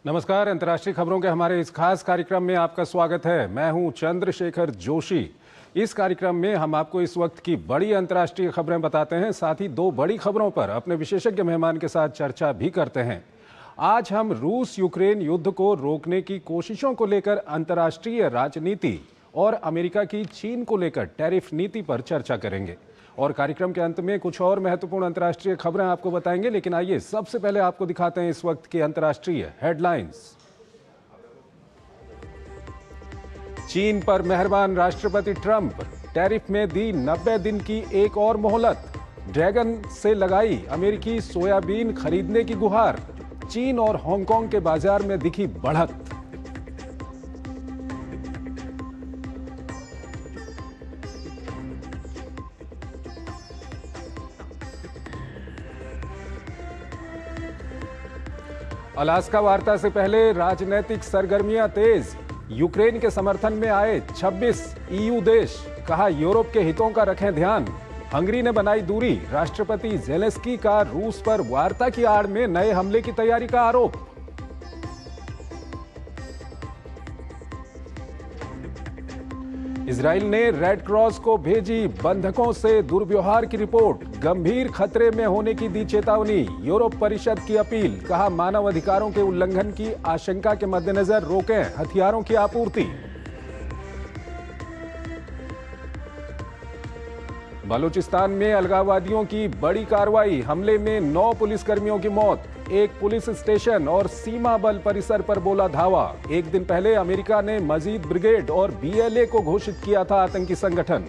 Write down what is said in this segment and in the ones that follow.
नमस्कार। अंतर्राष्ट्रीय खबरों के हमारे इस खास कार्यक्रम में आपका स्वागत है। मैं हूं चंद्रशेखर जोशी। इस कार्यक्रम में हम आपको इस वक्त की बड़ी अंतर्राष्ट्रीय खबरें बताते हैं, साथ ही दो बड़ी खबरों पर अपने विशेषज्ञ मेहमान के साथ चर्चा भी करते हैं। आज हम रूस यूक्रेन युद्ध को रोकने की कोशिशों को लेकर अंतर्राष्ट्रीय राजनीति और अमेरिका की चीन को लेकर टैरिफ नीति पर चर्चा करेंगे और कार्यक्रम के अंत में कुछ और महत्वपूर्ण अंतर्राष्ट्रीय खबरें आपको बताएंगे। लेकिन आइए सबसे पहले आपको दिखाते हैं इस वक्त की अंतर्राष्ट्रीय हेडलाइंस। चीन पर मेहरबान राष्ट्रपति ट्रंप, टैरिफ में दी 90 दिन की एक और मोहलत। ड्रैगन से लगाई अमेरिकी सोयाबीन खरीदने की गुहार। चीन और हांगकांग के बाजार में दिखी बढ़त। अलास्का वार्ता से पहले राजनीतिक सरगर्मियां तेज। यूक्रेन के समर्थन में आए 26 ईयू देश। कहा यूरोप के हितों का रखें ध्यान। हंगरी ने बनाई दूरी। राष्ट्रपति ज़ेलेंस्की का रूस पर वार्ता की आड़ में नए हमले की तैयारी का आरोप। इजराइल ने रेड क्रॉस को भेजी बंधकों से दुर्व्यवहार की रिपोर्ट। गंभीर खतरे में होने की दी चेतावनी। यूरोप परिषद की अपील। कहा मानव अधिकारों के उल्लंघन की आशंका के मद्देनजर रोकें हथियारों की आपूर्ति। बलूचिस्तान में अलगाववादियों की बड़ी कार्रवाई। हमले में 9 पुलिसकर्मियों की मौत। एक पुलिस स्टेशन और सीमा बल परिसर पर बोला धावा। एक दिन पहले अमेरिका ने मजीद ब्रिगेड और बीएलए को घोषित किया था आतंकी संगठन।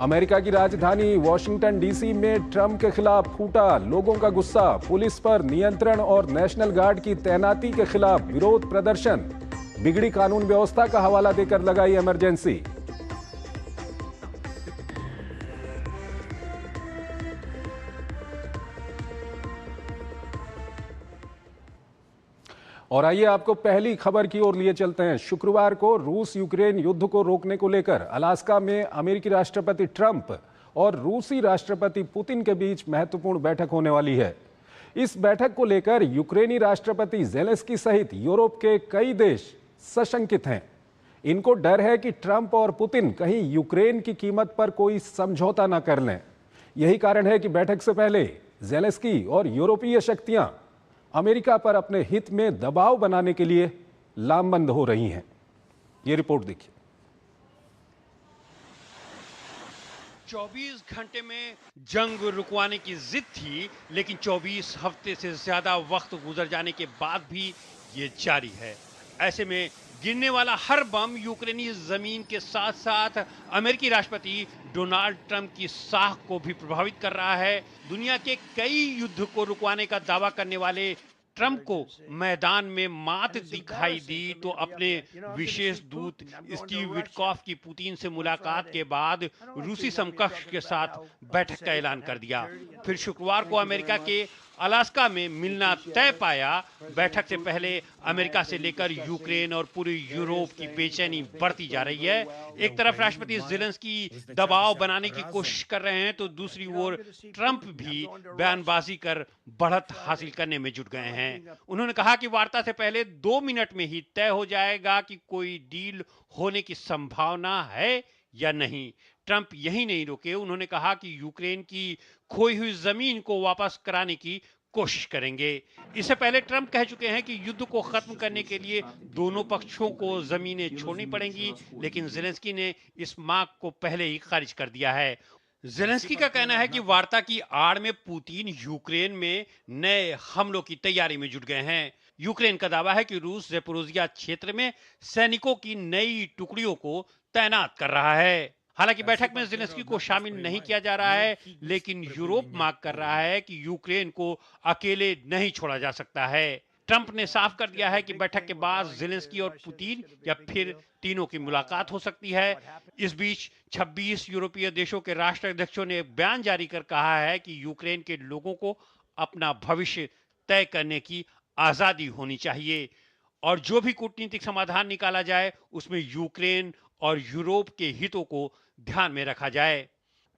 अमेरिका की राजधानी वॉशिंगटन डीसी में ट्रंप के खिलाफ फूटा लोगों का गुस्सा। पुलिस पर नियंत्रण और नेशनल गार्ड की तैनाती के खिलाफ विरोध प्रदर्शन। बिगड़ी कानून व्यवस्था का हवाला देकर लगाई इमरजेंसी। और आइए आपको पहली खबर की ओर लिए चलते हैं। शुक्रवार को रूस यूक्रेन युद्ध को रोकने को लेकर अलास्का में अमेरिकी राष्ट्रपति ट्रंप और रूसी राष्ट्रपति पुतिन के बीच महत्वपूर्ण बैठक होने वाली है। इस बैठक को लेकर यूक्रेनी राष्ट्रपति ज़ेलेंस्की सहित यूरोप के कई देश सशंकित हैं। इनको डर है कि ट्रंप और पुतिन कहीं यूक्रेन की कीमत पर कोई समझौता न कर लें। यही कारण है कि बैठक से पहले ज़ेलेंस्की और यूरोपीय शक्तियां अमेरिका पर अपने हित में दबाव बनाने के लिए लामबंद हो रही हैं। ये रिपोर्ट देखिए। 24 घंटे में जंग रुकवाने की जिद थी, लेकिन 24 हफ्ते से ज्यादा वक्त गुजर जाने के बाद भी ये जारी है। ऐसे में गिरने वाला हर बम यूक्रेनी जमीन के साथ साथ अमेरिकी राष्ट्रपति डोनाल्ड ट्रंप की साख को भी प्रभावित कर रहा है। दुनिया के कई युद्ध को रुकवाने का दावा करने वाले ट्रंप को मैदान में मात दिखाई दी तो अपने विशेष दूत स्टीव विटकॉफ की पुतिन से मुलाकात के बाद रूसी समकक्ष के साथ बैठक का ऐलान कर दिया। फिर शुक्रवार को अमेरिका के अलास्का में मिलना तय पाया। बैठक से पहले अमेरिका से लेकर यूक्रेन और पूरे यूरोप की बेचैनी बढ़ती जा रही है। एक तरफ राष्ट्रपति ज़ेलेंस्की दबाव बनाने की कोशिश कर रहे हैं तो दूसरी ओर ट्रंप भी बयानबाजी कर बढ़त हासिल करने में जुट गए हैं। उन्होंने कहा कि वार्ता से पहले 2 मिनट में ही तय हो जाएगा कि कोई डील होने की संभावना है या नहीं। ट्रंप यही नहीं रुके। उन्होंने कहा कि यूक्रेन की खोई हुई जमीन को वापस कराने की कोशिश करेंगे। इससे पहले ट्रंप कह चुके हैं कि युद्ध को खत्म करने के लिए दोनों पक्षों को जमीनें छोड़नी पड़ेंगी, लेकिन ज़ेलेंस्की ने इस मांग को पहले ही खारिज कर दिया है। ज़ेलेंस्की का कहना है कि वार्ता की आड़ में पुतिन यूक्रेन में नए हमलों की तैयारी में जुट गए हैं। यूक्रेन का दावा है कि रूस ज़ेपोरोजिया क्षेत्र में सैनिकों की नई टुकड़ियों को तैनात कर रहा है। हालांकि बैठक में ज़ेलेंस्की को शामिल नहीं किया जा रहा है, लेकिन यूरोप मांग कर रहा है कि यूक्रेन को अकेले नहीं छोड़ा जा सकता है। ट्रंप ने साफ कर दिया है कि बैठक के बाद ज़ेलेंस्की और पुतिन या फिर तीनों की मुलाकात हो सकती है। इस बीच 26 यूरोपीय देशों के राष्ट्राध्यक्षों ने एक बयान जारी कर कहा है कि यूक्रेन के लोगों को अपना भविष्य तय करने की आजादी होनी चाहिए और जो भी कूटनीतिक समाधान निकाला जाए उसमें यूक्रेन और यूरोप के हितों को ध्यान में रखा जाए।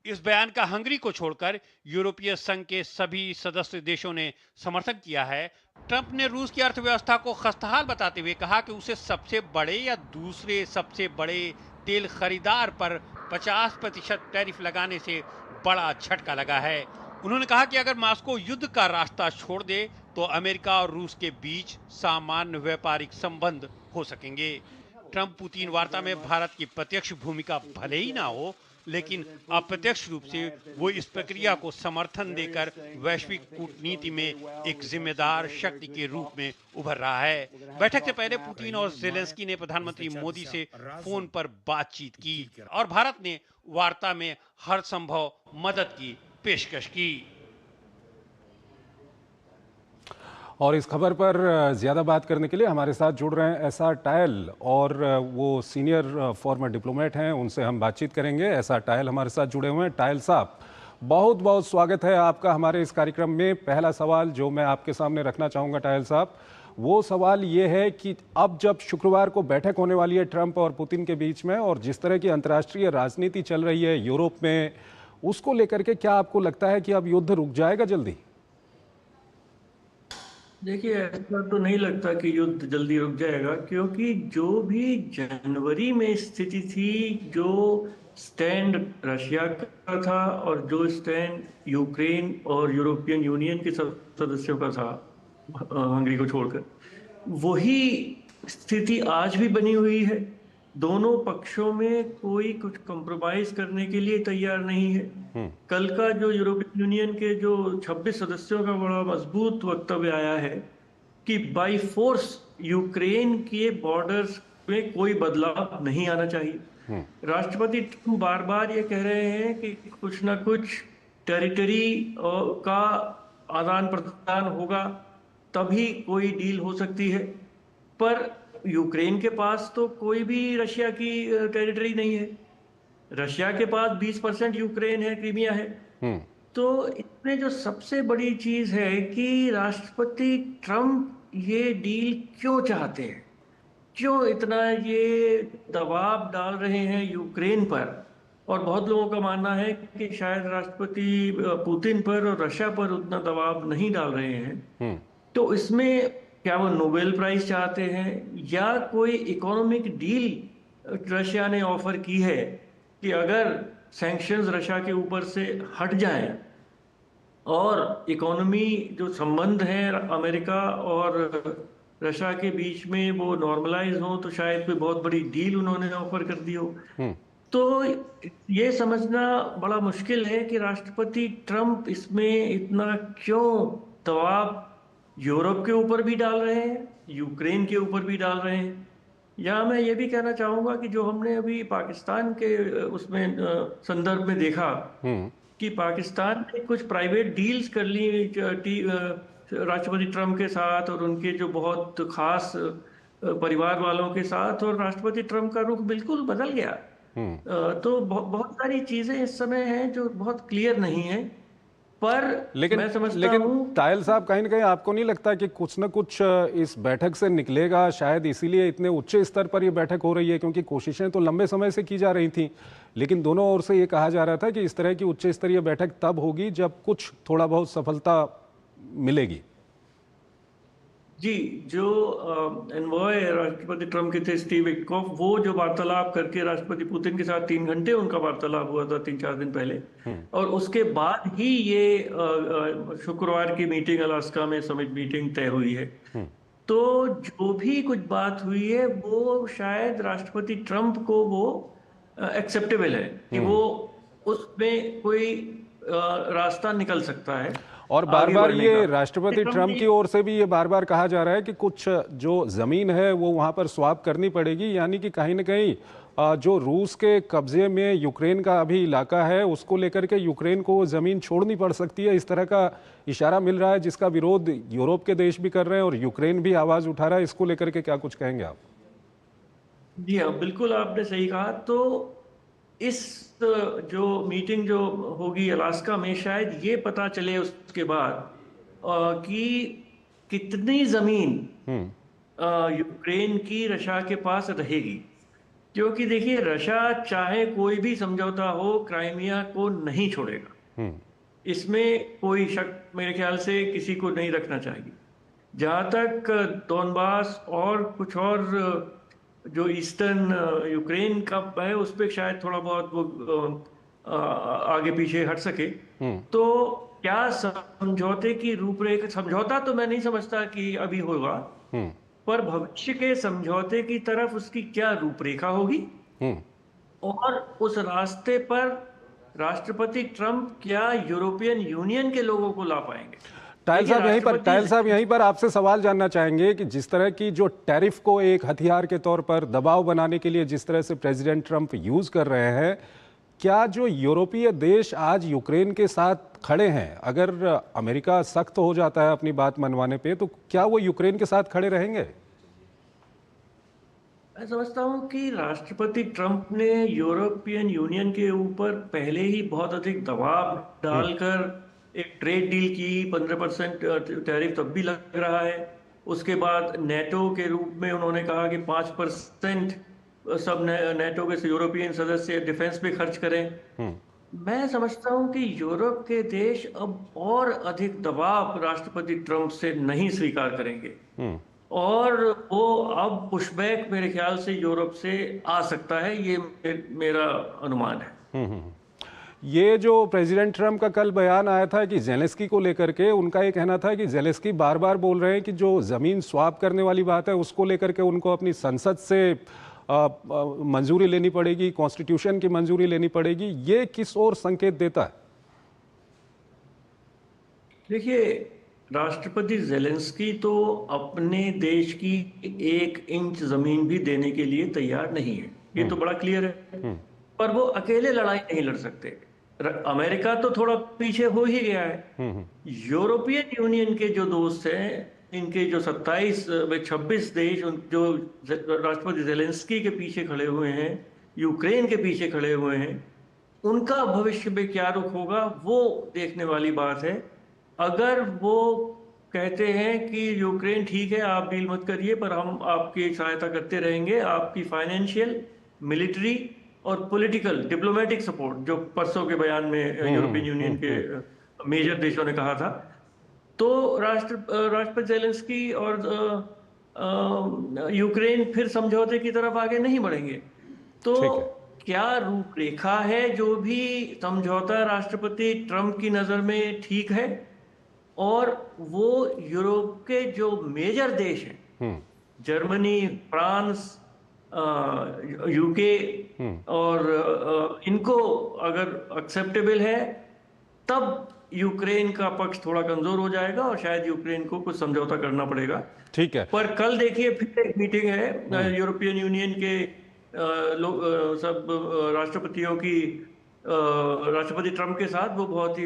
इस बयान का हंगरी को छोड़कर यूरोपीय संघ के सभी सदस्य देशों ने समर्थन किया है। ट्रंप ने रूस की अर्थव्यवस्था को खस्ताहाल बताते हुए कहा कि उसे सबसे बड़े या दूसरे सबसे बड़े तेल खरीदार पर 50% टैरिफ लगाने से बड़ा झटका लगा है। उन्होंने कहा कि अगर मॉस्को युद्ध का रास्ता छोड़ दे तो अमेरिका और रूस के बीच सामान्य व्यापारिक संबंध हो सकेंगे। ट्रंप पुतिन वार्ता में भारत की प्रत्यक्ष भूमिका भले ही ना हो, लेकिन अप्रत्यक्ष रूप से वो इस प्रक्रिया को समर्थन देकर वैश्विक कूटनीति में एक जिम्मेदार शक्ति के रूप में उभर रहा है। बैठक से पहले पुतिन और जेलेंस्की ने प्रधानमंत्री मोदी से फोन पर बातचीत की और भारत ने वार्ता में हर संभव मदद की पेशकश की। और इस खबर पर ज़्यादा बात करने के लिए हमारे साथ जुड़ रहे हैं एसआर टायल, और वो सीनियर फॉर्मर डिप्लोमेट हैं, उनसे हम बातचीत करेंगे। एसआर टायल हमारे साथ जुड़े हुए हैं। टायल साहब, बहुत बहुत स्वागत है आपका हमारे इस कार्यक्रम में। पहला सवाल जो मैं आपके सामने रखना चाहूँगा टायल साहब, वो सवाल ये है कि अब जब शुक्रवार को बैठक होने वाली है ट्रंप और पुतिन के बीच में, और जिस तरह की अंतर्राष्ट्रीय राजनीति चल रही है यूरोप में, उसको लेकर के क्या आपको लगता है कि अब युद्ध रुक जाएगा जल्दी? देखिए, ऐसा तो नहीं लगता कि युद्ध जल्दी रुक जाएगा, क्योंकि जो भी जनवरी में स्थिति थी, जो स्टैंड रशिया का था और जो स्टैंड यूक्रेन और यूरोपियन यूनियन के सब सदस्यों का था, हंगरी को छोड़कर, वही स्थिति आज भी बनी हुई है। दोनों पक्षों में कोई कुछ कॉम्प्रोमाइज करने के लिए तैयार नहीं है। कल का जो यूरोपियन यूनियन के जो 26 सदस्यों का बड़ा मजबूत वक्तव्य आया है कि बाय फोर्स यूक्रेन के बॉर्डर्स में कोई बदलाव नहीं आना चाहिए। राष्ट्रपति ट्रंप बार बार ये कह रहे हैं कि कुछ ना कुछ टेरिटरी का आदान प्रदान होगा, तभी कोई डील हो सकती है। पर यूक्रेन के पास तो कोई भी रशिया की टेरिटरी नहीं है। रशिया के पास 20% यूक्रेन है, क्रीमिया है। तो इसमें जो सबसे बड़ी चीज है कि राष्ट्रपति ट्रंप ये डील क्यों चाहते हैं, क्यों इतना ये दबाव डाल रहे हैं यूक्रेन पर। और बहुत लोगों का मानना है कि शायद राष्ट्रपति पुतिन पर और रशिया पर उतना दबाव नहीं डाल रहे हैं। तो इसमें क्या वो नोबेल प्राइज चाहते हैं या कोई इकोनॉमिक डील रशिया ने ऑफर की है कि अगर सैंक्शंस रशिया के ऊपर से हट जाएं और इकोनॉमी जो संबंध है अमेरिका और रशिया के बीच में वो नॉर्मलाइज हो, तो शायद कोई बहुत बड़ी डील उन्होंने ऑफर कर दी हो। तो ये समझना बड़ा मुश्किल है कि राष्ट्रपति ट्रंप इसमें इतना क्यों दबाव यूरोप के ऊपर भी डाल रहे हैं, यूक्रेन के ऊपर भी डाल रहे हैं। या मैं ये भी कहना चाहूंगा कि जो हमने अभी पाकिस्तान के उसमें संदर्भ में देखा कि पाकिस्तान ने कुछ प्राइवेट डील्स कर ली राष्ट्रपति ट्रंप के साथ और उनके जो बहुत खास परिवार वालों के साथ, और राष्ट्रपति ट्रंप का रुख बिल्कुल बदल गया। तो बहुत सारी चीजें इस समय हैं जो बहुत क्लियर नहीं है। पर लेकिन टायल साहब, कहीं ना कहीं आपको नहीं लगता कि कुछ न कुछ इस बैठक से निकलेगा? शायद इसीलिए इतने उच्च स्तर पर यह बैठक हो रही है, क्योंकि कोशिशें तो लंबे समय से की जा रही थी, लेकिन दोनों ओर से ये कहा जा रहा था कि इस तरह की उच्च स्तरीय बैठक तब होगी जब कुछ थोड़ा बहुत सफलता मिलेगी। जी, जो एनवॉय राष्ट्रपति ट्रंप के थे स्टीव विटकॉफ, वो जो वार्तालाप करके राष्ट्रपति पुतिन के साथ 3 घंटे उनका वार्तालाप हुआ था 3-4 दिन पहले, और उसके बाद ही ये शुक्रवार की मीटिंग अलास्का में समिट मीटिंग तय हुई है। तो जो भी कुछ बात हुई है वो शायद राष्ट्रपति ट्रंप को वो एक्सेप्टेबल है कि वो उसमें कोई रास्ता निकल सकता है। और बार बार ये राष्ट्रपति ट्रंप की ओर से भी ये बार बार कहा जा रहा है कि कुछ जो जमीन है वो वहां पर स्वाप करनी पड़ेगी, यानी कि कहीं ना कहीं जो रूस के कब्जे में यूक्रेन का अभी इलाका है उसको लेकर के यूक्रेन को जमीन छोड़नी पड़ सकती है। इस तरह का इशारा मिल रहा है, जिसका विरोध यूरोप के देश भी कर रहे हैं और यूक्रेन भी आवाज उठा रहा है। इसको लेकर के क्या कुछ कहेंगे आप? जी हाँ, बिल्कुल आपने सही कहा। तो इस जो मीटिंग जो होगी अलास्का में, शायद ये पता चले उसके बाद कि कितनी जमीन यूक्रेन की रशिया के पास रहेगी। क्योंकि देखिए, रशिया चाहे कोई भी समझौता हो, क्राइमिया को नहीं छोड़ेगा। इसमें कोई शक मेरे ख्याल से किसी को नहीं रखना चाहिए। जहाँ तक डोनबास और कुछ और जो ईस्टर्न यूक्रेन का है, उस पर शायद थोड़ा बहुत वो आगे पीछे हट सके, तो क्या समझौते की रूपरेखा, समझौता तो मैं नहीं समझता कि अभी होगा, पर भविष्य के समझौते की तरफ उसकी क्या रूपरेखा होगी, और उस रास्ते पर राष्ट्रपति ट्रंप क्या यूरोपियन यूनियन के लोगों को ला पाएंगे। टायल साहब यहीं पर आपसे सवाल जानना चाहेंगे कि जिस तरह की जो टैरिफ को एक हथियार के तौर पर दबाव बनाने के लिए जिस तरह से प्रेसिडेंट ट्रंप यूज कर रहे हैं, क्या जो यूरोपीय देश आज यूक्रेन के साथ खड़े हैं, अगर अमेरिका सख्त हो जाता है अपनी बात मनवाने पे, तो क्या वो यूक्रेन के साथ खड़े रहेंगे? मैं समझता हूं कि राष्ट्रपति ट्रंप ने यूरोपियन यूनियन के ऊपर पहले ही बहुत अधिक दबाव डालकर एक ट्रेड डील की। 15% टैरिफ तब भी लग रहा है। उसके बाद नेटो के रूप में उन्होंने कहा कि 5% सब नेटो के यूरोपियन सदस्य डिफेंस पे खर्च करें। मैं समझता हूं कि यूरोप के देश अब और अधिक दबाव राष्ट्रपति ट्रंप से नहीं स्वीकार करेंगे, और वो अब पुशबैक मेरे ख्याल से यूरोप से आ सकता है, ये मेरा अनुमान है। ये जो प्रेसिडेंट ट्रंप का कल बयान आया था कि जेलेंस्की को लेकर के, उनका ये कहना था कि जेलेंस्की बार बार बोल रहे हैं कि जो ज़मीन स्वैप करने वाली बात है उसको लेकर के उनको अपनी संसद से मंजूरी लेनी पड़ेगी, कॉन्स्टिट्यूशन की मंजूरी लेनी पड़ेगी। ये किस ओर संकेत देता है? देखिए, राष्ट्रपति जेलेंस्की तो अपने देश की 1 इंच जमीन भी देने के लिए तैयार नहीं है, ये तो बड़ा क्लियर है। पर वो अकेले लड़ाई नहीं लड़ सकते। अमेरिका तो थोड़ा पीछे हो ही गया है। यूरोपियन यूनियन के जो दोस्त हैं, इनके जो 26 देश जो राष्ट्रपति जेलेंस्की के पीछे खड़े हुए हैं, यूक्रेन के पीछे खड़े हुए हैं, उनका भविष्य में क्या रुख होगा वो देखने वाली बात है। अगर वो कहते हैं कि यूक्रेन ठीक है, आप डील मत करिए, पर हम आपकी सहायता करते रहेंगे, आपकी फाइनेंशियल, मिलिट्री और पॉलिटिकल डिप्लोमेटिक सपोर्ट, जो परसों के बयान में यूरोपियन यूनियन के मेजर देशों ने कहा था, तो राष्ट्रपति जेलेंस्की और यूक्रेन फिर समझौते की तरफ आगे नहीं बढ़ेंगे। तो क्या रूपरेखा है, जो भी समझौता राष्ट्रपति ट्रंप की नजर में ठीक है, और वो यूरोप के जो मेजर देश हैं, जर्मनी, फ्रांस, यूके, और इनको अगर एक्सेप्टेबल है, तब यूक्रेन का पक्ष थोड़ा कमजोर हो जाएगा और शायद यूक्रेन को कुछ समझौता करना पड़ेगा। ठीक है। पर कल देखिए फिर एक मीटिंग है यूरोपियन यूनियन के सब राष्ट्रपतियों की, राष्ट्रपति ट्रंप के साथ, वो बहुत ही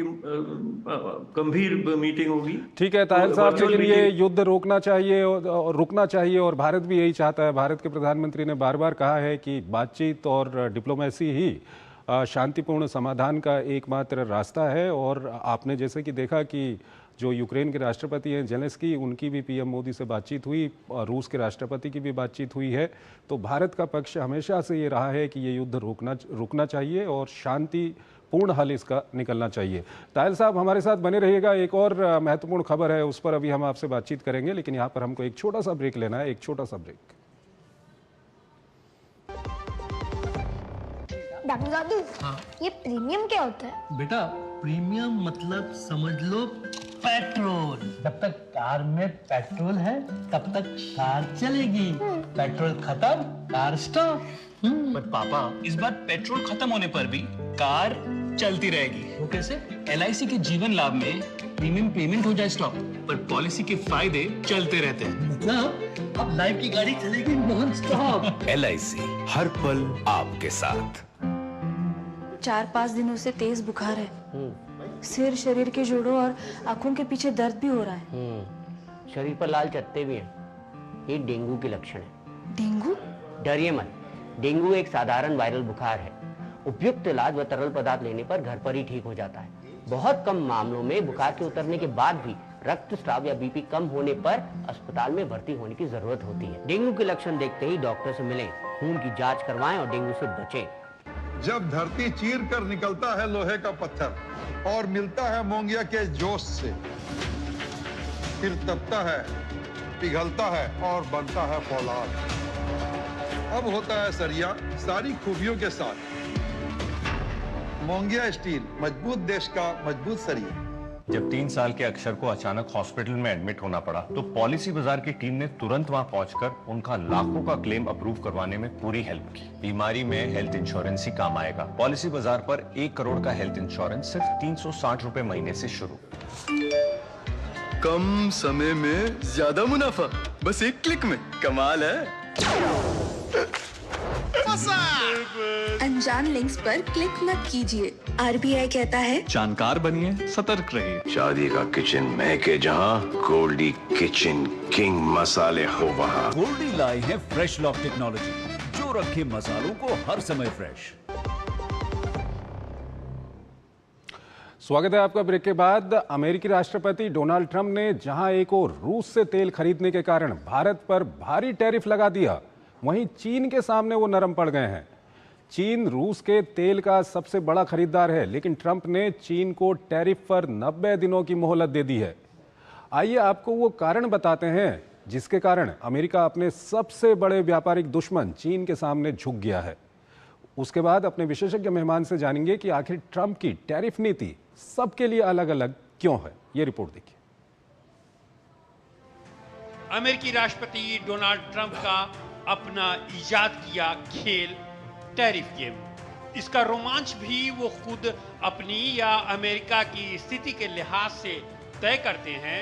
गंभीर मीटिंग होगी। ठीक है ताहिर साहब, लेकिन ये युद्ध रोकना चाहिए और रुकना चाहिए, और भारत भी यही चाहता है। भारत के प्रधानमंत्री ने बार बार कहा है कि बातचीत और डिप्लोमेसी ही शांतिपूर्ण समाधान का एकमात्र रास्ता है। और आपने जैसे कि देखा कि जो यूक्रेन के राष्ट्रपति हैं जेलेंस्की, उनकी भी पीएम मोदी से बातचीत हुई, और रूस के राष्ट्रपति की भी बातचीत हुई है। तो भारत का पक्ष हमेशा से ये रहा है कि ये युद्ध रुकना चाहिए और शांतिपूर्ण हल इसका निकलना चाहिए। ताहिर साहब हमारे साथ बने रहिएगा, एक और महत्वपूर्ण खबर है, उस पर अभी हम आपसे बातचीत करेंगे, लेकिन यहाँ पर हमको एक छोटा सा ब्रेक लेना है, एक छोटा सा ब्रेक। डॉक्टर दादू, ये प्रीमियम क्या होता है? बेटा, प्रीमियम मतलब समझ लो पेट्रोल। जब तक कार में पेट्रोल है तब तक कार चलेगी, पेट्रोल खत्म कार स्टॉप। पर पापा, इस बार पेट्रोल खत्म होने पर भी कार चलती रहेगी। वो कैसे? LIC के जीवन लाभ में प्रीमियम पेमेंट हो जाए स्टॉप, पर पॉलिसी के फायदे चलते रहते हैं। मतलब अब लाइफ की गाड़ी चलेगी नॉन स्टॉप। LIC हर पल आपके साथ। 4-5 दिनों से तेज बुखार है, सिर, शरीर के जोड़ों और आंखों के पीछे दर्द भी हो रहा है। शरीर पर लाल चट्टे भी हैं। ये डेंगू के लक्षण है। डेंगू? डरिए मत, डेंगू एक साधारण वायरल बुखार है। उपयुक्त इलाज व तरल पदार्थ लेने पर घर पर ही ठीक हो जाता है। बहुत कम मामलों में बुखार के उतरने के बाद भी रक्तस्राव या BP कम होने पर अस्पताल में भर्ती होने की जरूरत होती है। डेंगू के लक्षण देखते ही डॉक्टर से मिलें खून की जांच करवाएं और डेंगू से बचें। जब धरती चीर कर निकलता है लोहे का पत्थर और मिलता है मोंगिया के जोश से, फिर तपता है, पिघलता है और बनता है फौलाद। अब होता है सरिया सारी खूबियों के साथ। मोंगिया स्टील, मजबूत देश का मजबूत सरिया। जब 3 साल के अक्षर को अचानक हॉस्पिटल में एडमिट होना पड़ा तो पॉलिसी बाजार की टीम ने तुरंत वहां पहुंचकर उनका लाखों का क्लेम अप्रूव करवाने में पूरी हेल्प की। बीमारी में हेल्थ इंश्योरेंस ही काम आएगा। पॉलिसी बाजार पर 1 करोड़ का हेल्थ इंश्योरेंस सिर्फ 360 रुपए महीने से शुरू। कम समय में ज्यादा मुनाफा, बस एक क्लिक में। कमाल है। अनजान लिंक्स पर क्लिक मत कीजिए। आरबीआई कहता है जानकार बनिए, सतर्क रहिए। शादी का किचन महके जहां, गोल्डी किचन किंग मसाले हो वहां। गोल्डी लाई है फ्रेश लॉक टेक्नोलॉजी जो रखे मसालों को हर समय फ्रेश। स्वागत है आपका। ब्रेक के बाद अमेरिकी राष्ट्रपति डोनाल्ड ट्रंप ने जहां एक और रूस से तेल खरीदने के कारण भारत पर भारी टैरिफ लगा दिया, वहीं चीन के सामने वो नरम पड़ गए हैं। चीन रूस के तेल का सबसे बड़ा खरीदार है, लेकिन ट्रंप ने चीन को टैरिफ पर 90 दिनों की मोहलत दे दी है। आइए आपको वो कारण बताते हैं जिसके कारण अमेरिका अपने सबसे बड़े व्यापारिक दुश्मन चीन के सामने झुक गया है। उसके बाद अपने विशेषज्ञ मेहमान से जानेंगे कि आखिर ट्रंप की टैरिफ नीति सबके लिए अलग अलग क्यों है। ये रिपोर्ट देखिए। अमेरिकी राष्ट्रपति डोनाल्ड ट्रंप का अपना इजाद किया खेल टैरिफ गेम। इसका रोमांच भी वो खुद अपनी या अमेरिका की स्थिति के लिहाज से तय करते हैं।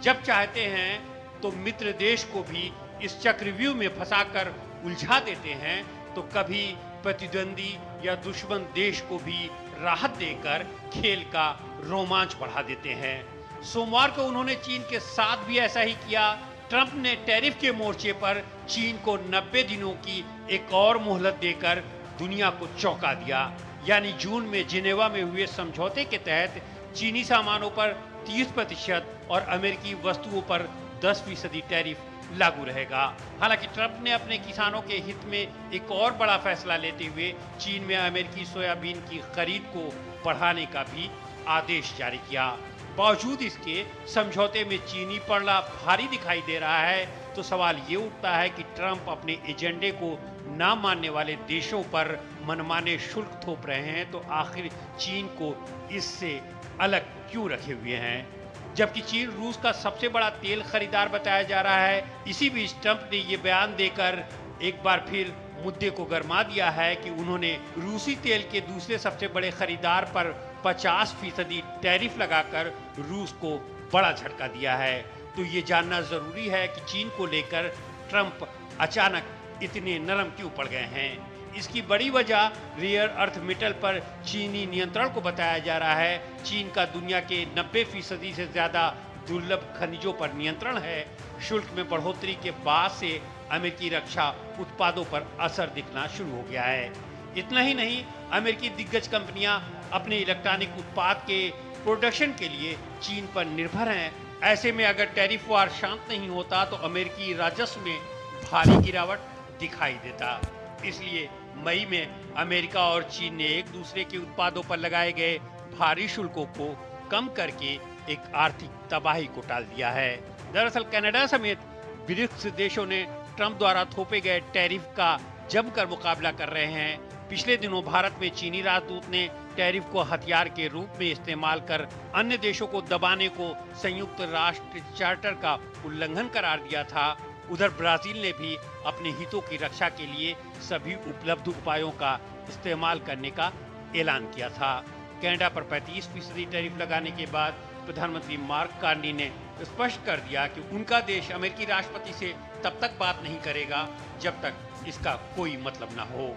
जब चाहते हैं तो मित्र देश को भी इस चक्रव्यूह में फंसाकर उलझा देते हैं, तो कभी प्रतिद्वंदी या दुश्मन देश को भी राहत देकर खेल का रोमांच बढ़ा देते हैं। सोमवार को उन्होंने चीन के साथ भी ऐसा ही किया। ट्रंप ने टैरिफ के मोर्चे पर चीन को 90 दिनों की एक और मोहलत देकर दुनिया को चौंका दिया। यानी जून में जिनेवा में हुए समझौते के तहत चीनी सामानों पर 30% और अमेरिकी वस्तुओं पर 10% टैरिफ लागू रहेगा। हालांकि ट्रंप ने अपने किसानों के हित में एक और बड़ा फैसला लेते हुए चीन में अमेरिकी सोयाबीन की खरीद को बढ़ाने का भी आदेश जारी किया। बावजूद इसके समझौते में चीनी पड़ला भारी दिखाई दे रहा है, तो सवाल ये उठता है कि ट्रंप अपने एजेंडे को ना मानने वाले देशों पर मनमाने शुल्क थोप रहे हैं, तो आखिर चीन को इससे अलग क्यों रखे हुए हैं? जबकि चीन रूस का सबसे बड़ा तेल खरीदार बताया जा रहा है। इसी बीच ट्रंप ने ये बयान देकर एक बार फिर मुद्दे को गरमा दिया है कि उन्होंने रूसी तेल के दूसरे सबसे बड़े खरीदार पर 50% टैरिफ लगाकर रूस को बड़ा झटका दिया है। तो ये जानना जरूरी है कि चीन को लेकर ट्रंप अचानक इतने नरम क्यों पड़ गए हैं। इसकी बड़ी वजह रेयर अर्थ मेटल पर चीनी नियंत्रण को बताया जा रहा है। चीन का दुनिया के 90% से ज्यादा दुर्लभ खनिजों पर नियंत्रण है। शुल्क में बढ़ोतरी के बाद से अमेरिकी रक्षा उत्पादों पर असर दिखना शुरू हो गया है। इतना ही नहीं, अमेरिकी दिग्गज कंपनियां अपने इलेक्ट्रॉनिक उत्पाद के प्रोडक्शन के लिए चीन पर निर्भर हैं। ऐसे में अगर टैरिफ वार शांत नहीं होता तो अमेरिकी राजस्व में भारी गिरावट दिखाई देता। इसलिए मई में अमेरिका और चीन ने एक दूसरे के उत्पादों पर लगाए गए भारी शुल्कों को कम करके एक आर्थिक तबाही को टाल दिया है। दरअसल कनाडा समेत ब्रिक्स देशों ने ट्रंप द्वारा थोपे गए टैरिफ का जमकर मुकाबला कर रहे हैं। पिछले दिनों भारत में चीनी राजदूत ने टैरिफ को हथियार के रूप में इस्तेमाल कर अन्य देशों को दबाने को संयुक्त राष्ट्र चार्टर का उल्लंघन करार दिया था। उधर ब्राजील ने भी अपने हितों की रक्षा के लिए सभी उपलब्ध उपायों का इस्तेमाल करने का ऐलान किया था। कनाडा पर 35% टैरिफ लगाने के बाद प्रधानमंत्री मार्क कार्नी ने स्पष्ट कर दिया कि उनका देश अमेरिकी राष्ट्रपति से तब तक बात नहीं करेगा जब तक इसका कोई मतलब ना हो।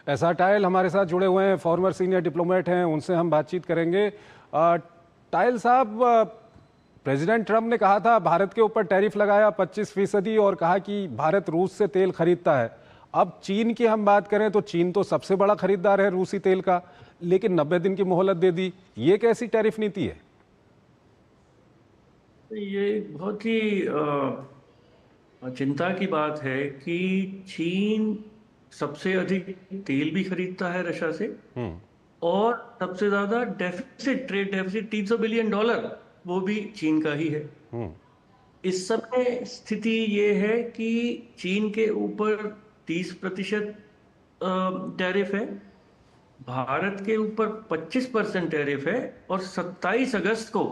ऐसा टायल हमारे साथ जुड़े हुए हैं, फॉर्मर सीनियर डिप्लोमेट हैं, उनसे हम बातचीत करेंगे। टायल साहब, प्रेसिडेंट ट्रंप ने कहा था भारत के ऊपर टैरिफ लगाया 25% और कहा कि भारत रूस से तेल खरीदता है। अब चीन की हम बात करें तो चीन तो सबसे बड़ा खरीदार है रूसी तेल का, लेकिन 90 दिन की मोहलत दे दी। ये कैसी टैरिफ नीति है? ये बहुत ही चिंता की बात है कि चीन सबसे अधिक तेल भी खरीदता है रशिया से, और सबसे ज्यादा डेफिसिट, ट्रेड डेफिसिट $300 बिलियन वो भी चीन का ही है। इस समय स्थिति ये है कि चीन के ऊपर 30% टैरिफ है, भारत के ऊपर 25% टैरिफ है, और 27 अगस्त को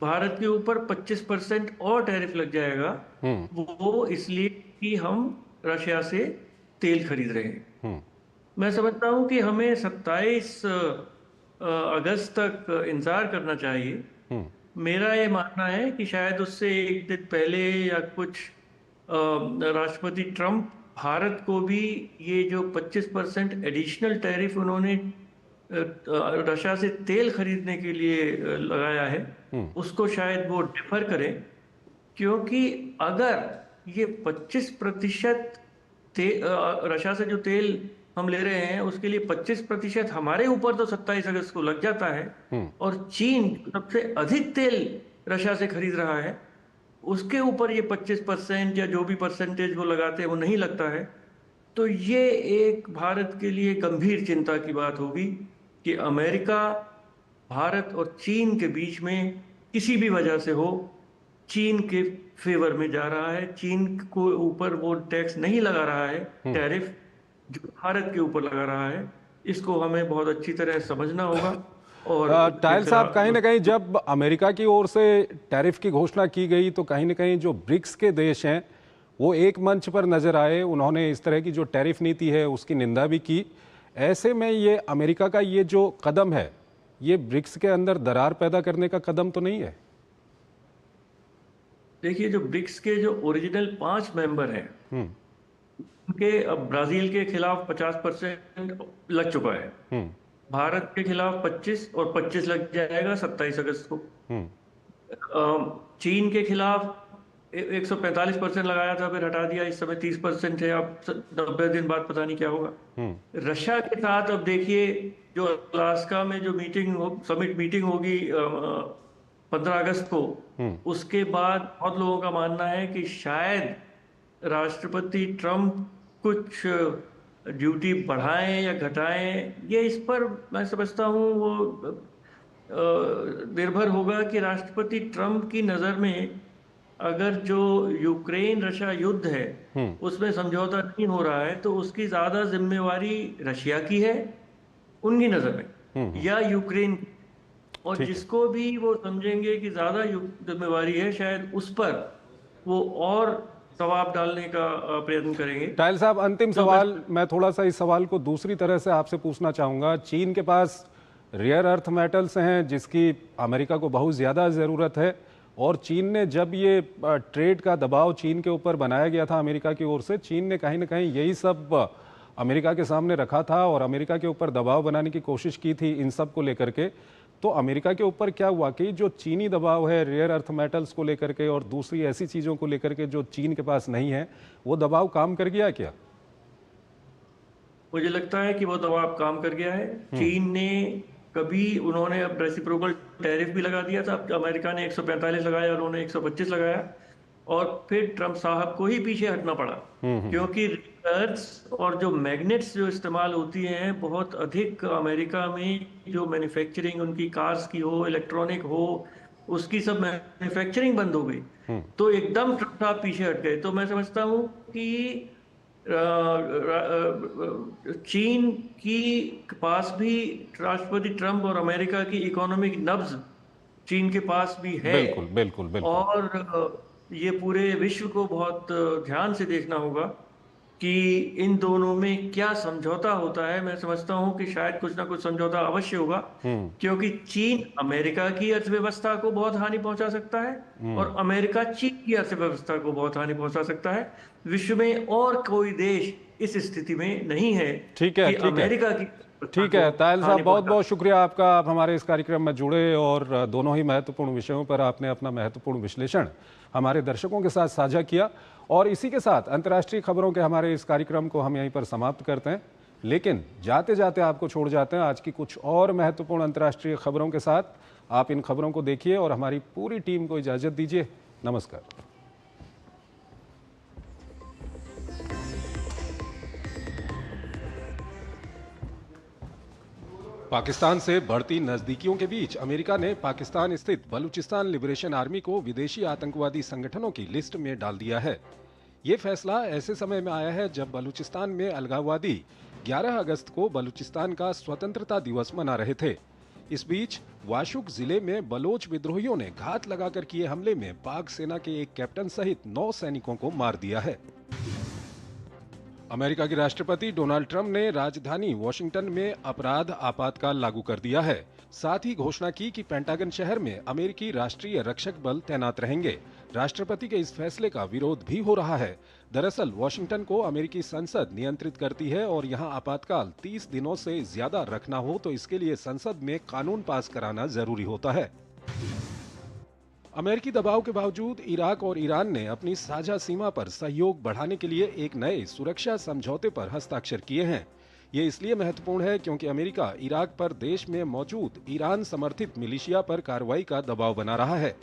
भारत के ऊपर 25% और टैरिफ लग जाएगा। वो इसलिए कि हम रशिया से तेल खरीद रहे हैं। मैं समझता हूं कि हमें 27 अगस्त तक इंतजार करना चाहिए। मेरा ये मानना है कि शायद उससे एक दिन पहले या कुछ राष्ट्रपति ट्रंप भारत को भी ये जो 25% एडिशनल टैरिफ उन्होंने रशिया से तेल खरीदने के लिए लगाया है, उसको शायद वो डिफर करें, क्योंकि अगर ये 25% रशिया से जो तेल हम ले रहे हैं उसके लिए 25% हमारे ऊपर तो 27 अगस्त को लग जाता है, और चीन सबसे अधिक तेल रशिया से खरीद रहा है, उसके ऊपर ये 25% या जो भी परसेंटेज वो लगाते हैं वो नहीं लगता है, तो ये एक भारत के लिए गंभीर चिंता की बात होगी कि अमेरिका भारत और चीन के बीच में किसी भी वजह से हो, चीन के फेवर में जा रहा है, चीन को ऊपर वो टैक्स नहीं लगा रहा है, टैरिफ जो भारत के ऊपर लगा रहा है। इसको हमें बहुत अच्छी तरह समझना होगा। और टायल साहब, कहीं ना कहीं जब अमेरिका की ओर से टैरिफ की घोषणा की गई तो कहीं ना कहीं जो ब्रिक्स के देश हैं वो एक मंच पर नजर आए, उन्होंने इस तरह की जो टैरिफ नीति है उसकी निंदा भी की। ऐसे में ये अमेरिका का ये जो कदम है, ये ब्रिक्स के अंदर दरार पैदा करने का कदम तो नहीं है? देखिए, जो ब्रिक्स के जो ओरिजिनल 5 मेंबर हैं, उनके अब ब्राजील के खिलाफ 50% लग चुका है, भारत के खिलाफ 25 और 25 लग जाएगा 27 अगस्त को। चीन के खिलाफ 145% लगाया था, फिर हटा दिया, इस समय 30% है, अब 90 दिन बाद पता नहीं क्या होगा। रशिया के साथ अब देखिए, जो अलास्का में जो समिट मीटिंग होगी 15 अगस्त को, उसके बाद बहुत लोगों का मानना है कि शायद राष्ट्रपति ट्रंप कुछ ड्यूटी बढ़ाएं या घटाएं। ये इस पर मैं समझता हूँ वो निर्भर होगा कि राष्ट्रपति ट्रंप की नज़र में अगर जो यूक्रेन रशिया युद्ध है उसमें समझौता नहीं हो रहा है, तो उसकी ज़्यादा जिम्मेवारी रशिया की है उनकी नज़र में, या यूक्रेन, और जिसको भी वो समझेंगे कि ज़्यादा जिम्मेवारी है, शायद उस पर वो और दबाव डालने का प्रयत्न करेंगे। टायल साहब, अंतिम सवाल, मैं थोड़ा सा इस सवाल को दूसरी तरह से आपसे पूछना चाहूँगा। चीन के पास रेयर अर्थ मेटल्स हैं जिसकी अमेरिका को बहुत ज़्यादा ज़रूरत है, और चीन ने जब ये ट्रेड का दबाव चीन के ऊपर बनाया गया था अमेरिका की ओर से, चीन ने कहीं ना कहीं यही सब अमेरिका के सामने रखा था और अमेरिका के ऊपर दबाव बनाने की कोशिश की थी इन सब को लेकर के। तो अमेरिका के ऊपर क्या वाकई जो चीनी दबाव है रेयर अर्थ मेटल्स को लेकर के और दूसरी ऐसी चीज़ों को लेकर के जो चीन के पास नहीं है, वो दबाव काम कर गया क्या? मुझे लगता है कि वो दबाव काम कर गया है। चीन ने कभी, उन्होंने अब रेसिप्रोकल टैरिफ भी लगा दिया था, अमेरिका ने 145 लगाया, उन्होंने 125 लगाया, और फिर ट्रंप साहब को ही पीछे हटना पड़ा, क्योंकि अर्थ और जो मैग्नेट्स जो इस्तेमाल होती हैं बहुत अधिक अमेरिका में, जो मैन्युफैक्चरिंग उनकी कार्स की हो, इलेक्ट्रॉनिक हो, उसकी सब मैन्युफैक्चरिंग बंद हो गई, तो एकदम ट्रंप साहब पीछे हट गए। तो मैं समझता हूँ कि चीन की पास भी राष्ट्रपति ट्रंप और अमेरिका की इकोनॉमिक नब्ज चीन के पास भी है। बिल्कुल बिल्कुल बिल्कुल। और ये पूरे विश्व को बहुत ध्यान से देखना होगा कि इन दोनों में क्या समझौता होता है। मैं समझता हूं कि शायद कुछ ना कुछ समझौता अवश्य होगा, क्योंकि चीन अमेरिका की अर्थव्यवस्था को बहुत हानि पहुंचा सकता है और अमेरिका चीन की अर्थव्यवस्था को बहुत हानि पहुंचा सकता है। विश्व में और कोई देश इस स्थिति में नहीं है। ठीक है, अमेरिका की ठीक है। तायल साहब, बहुत बहुत शुक्रिया आपका, आप हमारे इस कार्यक्रम में जुड़े और दोनों ही महत्वपूर्ण विषयों पर आपने अपना महत्वपूर्ण विश्लेषण हमारे दर्शकों के साथ साझा किया। और इसी के साथ अंतर्राष्ट्रीय खबरों के हमारे इस कार्यक्रम को हम यहीं पर समाप्त करते हैं, लेकिन जाते जाते आपको छोड़ जाते हैं आज की कुछ और महत्वपूर्ण अंतर्राष्ट्रीय खबरों के साथ। आप इन खबरों को देखिए और हमारी पूरी टीम को इजाज़त दीजिए। नमस्कार। पाकिस्तान से बढ़ती नजदीकियों के बीच अमेरिका ने पाकिस्तान स्थित बलूचिस्तान लिबरेशन आर्मी को विदेशी आतंकवादी संगठनों की लिस्ट में डाल दिया है। ये फैसला ऐसे समय में आया है जब बलूचिस्तान में अलगाववादी 11 अगस्त को बलूचिस्तान का स्वतंत्रता दिवस मना रहे थे। इस बीच वाशुक जिले में बलोच विद्रोहियों ने घात लगाकर किए हमले में पाक सेना के एक कैप्टन सहित 9 सैनिकों को मार दिया है। अमेरिका के राष्ट्रपति डोनाल्ड ट्रंप ने राजधानी वॉशिंगटन में अपराध आपातकाल लागू कर दिया है। साथ ही घोषणा की कि पेंटागन शहर में अमेरिकी राष्ट्रीय रक्षक बल तैनात रहेंगे। राष्ट्रपति के इस फैसले का विरोध भी हो रहा है। दरअसल वॉशिंगटन को अमेरिकी संसद नियंत्रित करती है और यहाँ आपातकाल 30 दिनों से ज्यादा रखना हो तो इसके लिए संसद में कानून पास कराना जरूरी होता है। अमेरिकी दबाव के बावजूद इराक और ईरान ने अपनी साझा सीमा पर सहयोग बढ़ाने के लिए एक नए सुरक्षा समझौते पर हस्ताक्षर किए हैं। ये इसलिए महत्वपूर्ण है क्योंकि अमेरिका इराक पर देश में मौजूद ईरान समर्थित मिलिशिया पर कार्रवाई का दबाव बना रहा है।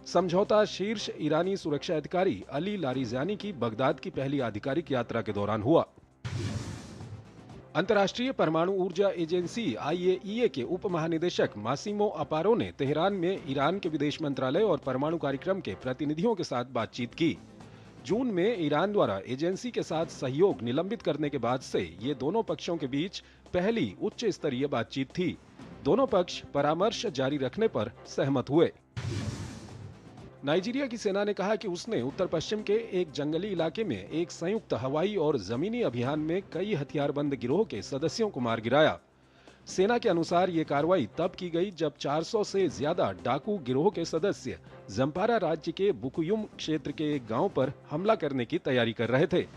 समझौता शीर्ष ईरानी सुरक्षा अधिकारी अली लारिजानी की बगदाद की पहली आधिकारिक यात्रा के दौरान हुआ। अंतर्राष्ट्रीय परमाणु ऊर्जा एजेंसी IAEA के उप महानिदेशक मासिमो अपारो ने तेहरान में ईरान के विदेश मंत्रालय और परमाणु कार्यक्रम के प्रतिनिधियों के साथ बातचीत की। जून में ईरान द्वारा एजेंसी के साथ सहयोग निलंबित करने के बाद से ये दोनों पक्षों के बीच पहली उच्च स्तरीय बातचीत थी। दोनों पक्ष परामर्श जारी रखने पर सहमत हुए। नाइजीरिया की सेना ने कहा कि उसने उत्तर पश्चिम के एक जंगली इलाके में एक संयुक्त हवाई और जमीनी अभियान में कई हथियारबंद गिरोह के सदस्यों को मार गिराया। सेना के अनुसार ये कार्रवाई तब की गई जब 400 से ज्यादा डाकू गिरोह के सदस्य जम्पारा राज्य के बुकुयुम क्षेत्र के एक गांव पर हमला करने की तैयारी कर रहे थे।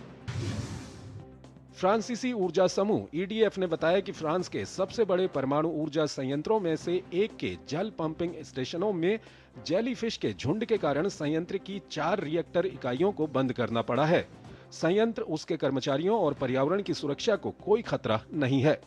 फ्रांसीसी ऊर्जा समूह EDF ने बताया कि फ्रांस के सबसे बड़े परमाणु ऊर्जा संयंत्रों में से एक के जल पंपिंग स्टेशनों में जेलीफिश के झुंड के कारण संयंत्र की 4 रिएक्टर इकाइयों को बंद करना पड़ा है। संयंत्र, उसके कर्मचारियों और पर्यावरण की सुरक्षा को कोई खतरा नहीं है।